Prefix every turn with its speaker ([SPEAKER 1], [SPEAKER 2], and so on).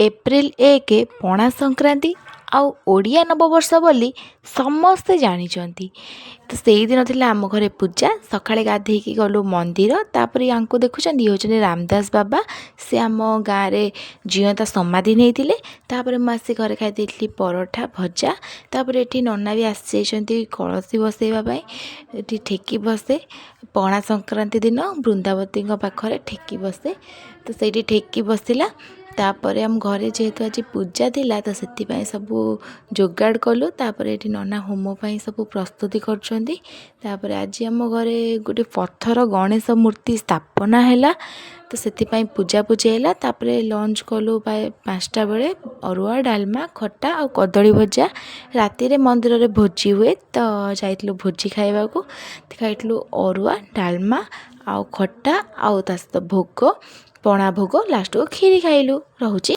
[SPEAKER 1] April 1 पणा संक्रांति आउ ओडिया नववर्ष बोली समस्ते जानी। तो से दिन थी आम घरे पूजा सकाଳେ गाधेकी गलु मंदिर तापर या देखुं ये रामदास बाबा से आम गाँव में जीवंता समाधि नहीं तापर मुझे घरे खाई परोठा भजा तापर ये नना भी आसी कलसी बसैवाई ये ठेकी बसे पणा संक्रांति दिन बृंदावती पाखे ठेकी बसे तो से ठेकी बसला तापर आम घरे जेहेतु आज पूजा थिला तो से सब जोगाड़ कलु तापर ये नना होम सब प्रस्तुति कर आज आम घरे गोटे पत्थर गणेश मूर्ति स्थापना है तो से पूजा पूजी है तापर लंच कलु 5टा बेले अरुआ डालमा खट्टा और कदली भजा राति रे मंदिर रे भोजी हुए तो जाइलु भोजी खाइबा को खाइलु अरुआ डालमा आउ खट्टा आउ ता सहित भोग पणा भोग लास्ट को खीरी खाइलु। रहुची।